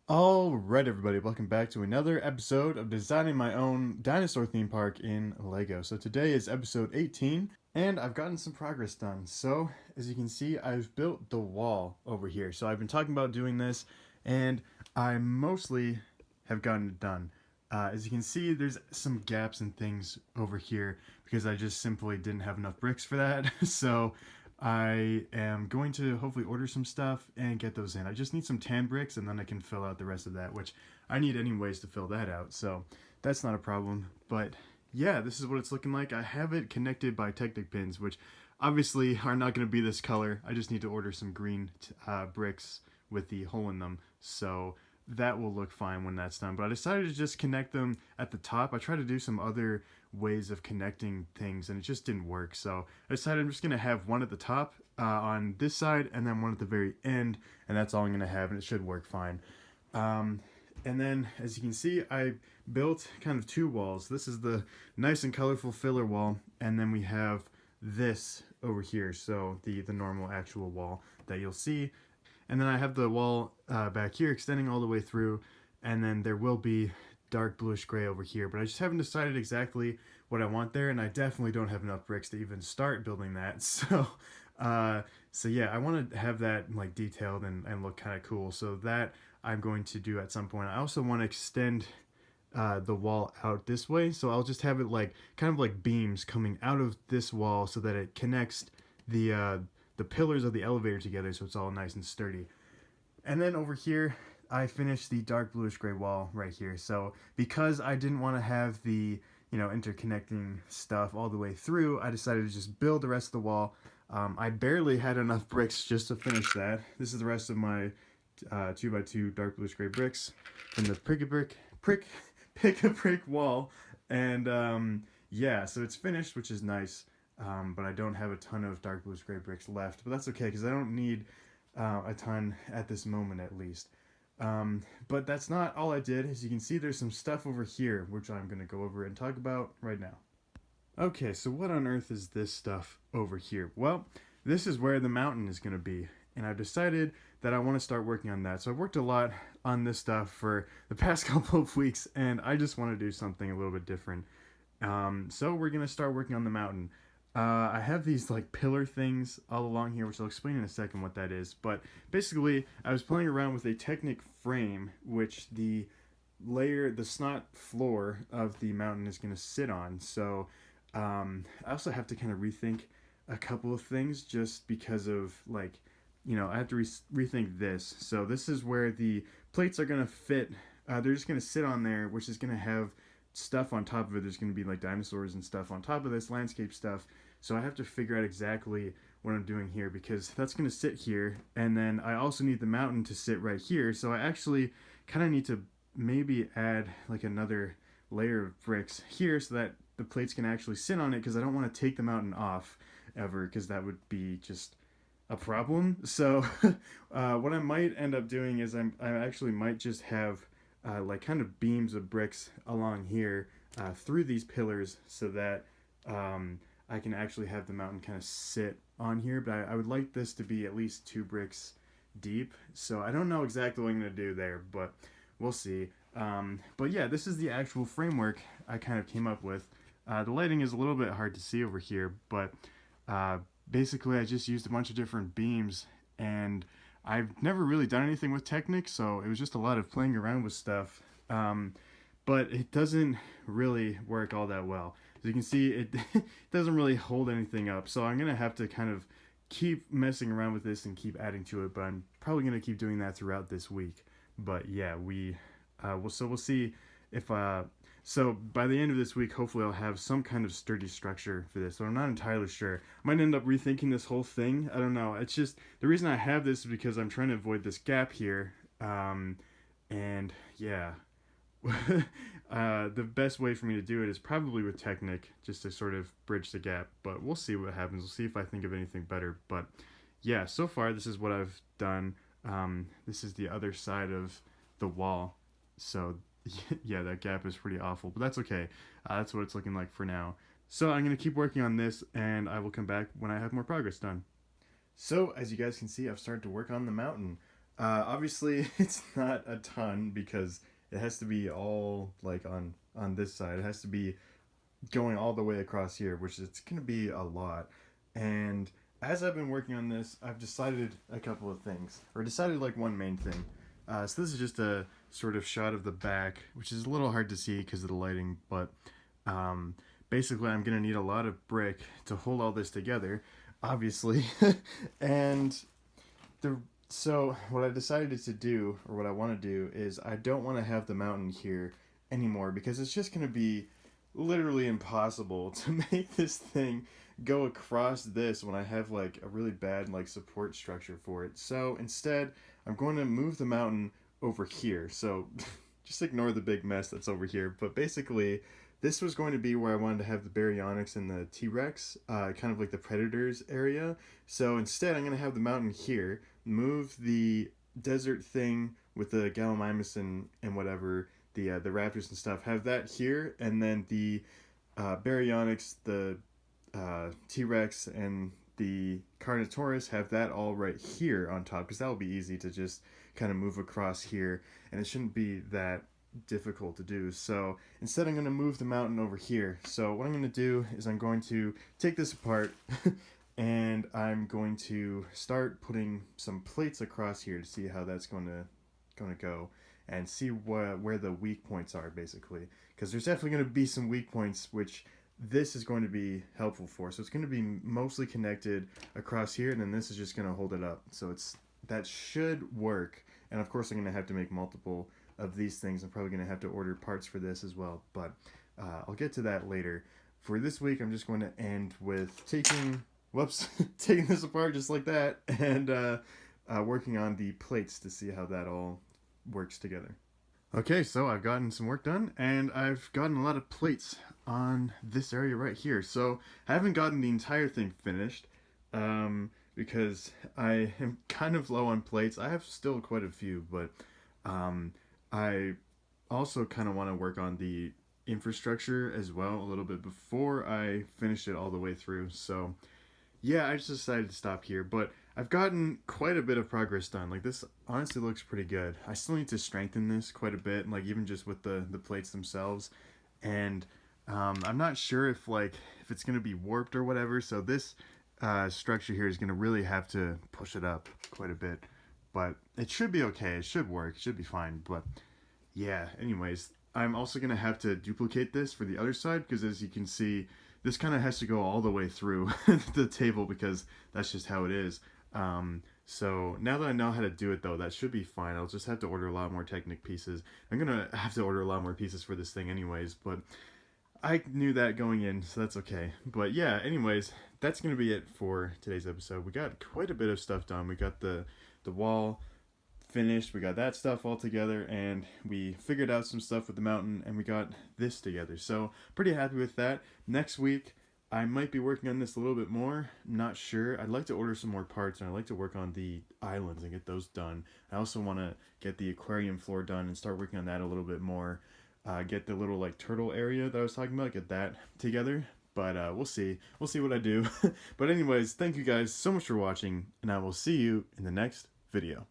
Alright, everybody, welcome back to another episode of designing my own dinosaur theme park in Lego. So today is episode 18, and I've gotten some progress done. So, as you can see, I've built the wall over here. So I've been talking about doing this, and I mostly have gotten it done. As you can see, there's some gaps and things over here because I just simply didn't have enough bricks for that. So I am going to hopefully order some stuff and get those in. I just need some tan bricks and then I can fill out the rest of that, which I need anyways to fill that out. So that's not a problem. But yeah, this is what it's looking like. I have it connected by Technic pins, which obviously are not going to be this color. I just need to order some green bricks with the hole in them. So that will look fine when that's done. But I decided to just connect them at the top. I tried to do some other ways of connecting things and it just didn't work. So I decided I'm just going to have one at the top on this side and then one at the very end, and that's all I'm going to have, and it should work fine. And then, as you can see, I built kind of two walls. This is the nice and colorful filler wall, and then we have this over here, so the normal actual wall that you'll see. And then I have the wall back here extending all the way through, and then there will be dark bluish gray over here, but I just haven't decided exactly what I want there, and I definitely don't have enough bricks to even start building that. So yeah, I want to have that like detailed and look kind of cool. So that I'm going to do at some point. I also want to extend the wall out this way, so I'll just have it like kind of like beams coming out of this wall so that it connects the pillars of the elevator together, so it's all nice and sturdy. And then over here, I finished the dark bluish gray wall right here. So because I didn't want to have the interconnecting stuff all the way through, I decided to just build the rest of the wall. I barely had enough bricks just to finish that. This is the rest of my 2x2 dark bluish gray bricks from the pick a brick wall. And yeah, so it's finished, which is nice. But I don't have a ton of dark bluish gray bricks left, but that's okay because I don't need a ton at this moment at least. But that's not all I did. As you can see, there's some stuff over here which I'm going to go over and talk about right now. Okay, so what on earth is this stuff over here? Well, this is where the mountain is going to be, and I've decided that I want to start working on that. So I've worked a lot on this stuff for the past couple of weeks, and I just want to do something a little bit different. So we're going to start working on the mountain. I have these like pillar things all along here, which I'll explain in a second what that is. But basically, I was playing around with a Technic frame, which the snot floor of the mountain is going to sit on. So I also have to kind of rethink a couple of things just because of like, I have to rethink this. So this is where the plates are going to fit. They're just going to sit on there, which is going to have stuff on top of it. There's going to be like dinosaurs and stuff on top of this landscape stuff. So I have to figure out exactly what I'm doing here because that's going to sit here, and then I also need the mountain to sit right here. So I actually kind of need to maybe add like another layer of bricks here so that the plates can actually sit on it, because I don't want to take the mountain off ever, because that would be just a problem. So what I might end up doing is I actually might just have like kind of beams of bricks along here through these pillars so that I can actually have the mountain kind of sit on here. But I would like this to be at least 2 bricks deep. So I don't know exactly what I'm going to do there, but we'll see. But yeah, this is the actual framework I kind of came up with. The lighting is a little bit hard to see over here, but basically I just used a bunch of different beams, and I've never really done anything with Technic, so it was just a lot of playing around with stuff. But it doesn't really work all that well. As you can see, it doesn't really hold anything up, so I'm going to have to kind of keep messing around with this and keep adding to it, but I'm probably going to keep doing that throughout this week. But yeah, we'll see if so by the end of this week, hopefully I'll have some kind of sturdy structure for this, but I'm not entirely sure. I might end up rethinking this whole thing. I don't know. It's just, the reason I have this is because I'm trying to avoid this gap here. And yeah, the best way for me to do it is probably with Technic, just to sort of bridge the gap, but we'll see what happens. We'll see if I think of anything better. But yeah, so far this is what I've done. This is the other side of the wall. So yeah, that gap is pretty awful, but that's okay. That's what it's looking like for now. So I'm going to keep working on this, and I will come back when I have more progress done. So as you guys can see, I've started to work on the mountain. Obviously, it's not a ton because it has to be all like on this side. It has to be going all the way across here, which is going to be a lot. And as I've been working on this, I've decided a couple of things, or decided like one main thing. So this is just a sort of shot of the back, which is a little hard to see because of the lighting, but um, basically I'm going to need a lot of brick to hold all this together, obviously. and the so what I decided to do, or what I want to do, is I don't want to have the mountain here anymore because it's just going to be literally impossible to make this thing go across this when I have like a really bad like support structure for it. So instead, I'm going to move the mountain over here. So just ignore the big mess that's over here. But basically, this was going to be where I wanted to have the baryonyx and the T-Rex, kind of like the predators area. So instead, I'm going to have the mountain here, move the desert thing with the gallimimus and whatever, the raptors and stuff, have that here, and then the baryonyx, the T-Rex, and the Carnotaurus have that all right here on top, because that will be easy to just kind of move across here, and it shouldn't be that difficult to do. So instead I'm going to move the mountain over here. So what I'm going to do is I'm going to take this apart and I'm going to start putting some plates across here to see how that's going to go, and see where the weak points are, basically, because there's definitely going to be some weak points which this is going to be helpful for. So it's going to be mostly connected across here, and then this is just going to hold it up. So that should work. And of course I'm going to have to make multiple of these things. I'm probably going to have to order parts for this as well, but I'll get to that later. For this week, I'm just going to end with taking this apart just like that, and working on the plates to see how that all works together. Okay, so I've gotten some work done, and I've gotten a lot of plates on this area right here. So I haven't gotten the entire thing finished, because I am kind of low on plates. I have still quite a few, but I also kind of want to work on the infrastructure as well a little bit before I finish it all the way through. So yeah, I just decided to stop here, but I've gotten quite a bit of progress done. Like, this honestly looks pretty good. I still need to strengthen this quite a bit, like even just with the plates themselves. And I'm not sure if it's going to be warped or whatever, so this structure here is going to really have to push it up quite a bit. But it should be okay. It should work. It should be fine. But yeah, anyways, I'm also going to have to duplicate this for the other side, because as you can see, this kind of has to go all the way through the table, because that's just how it is. So now that I know how to do it, though, that should be fine. I'll just have to order a lot more Technic pieces. I'm going to have to order a lot more pieces for this thing anyways, but I knew that going in, so that's okay. But yeah, anyways, that's going to be it for today's episode. We got quite a bit of stuff done. We got the wall finished, we got that stuff all together, and we figured out some stuff with the mountain, and we got this together. So pretty happy with that. Next week, I might be working on this a little bit more. Not sure. I'd like to order some more parts, and I'd like to work on the islands and get those done. I also want to get the aquarium floor done and start working on that a little bit more. Get the little turtle area that I was talking about, get that together. But we'll see. We'll see what I do. But anyways, thank you guys so much for watching, and I will see you in the next video.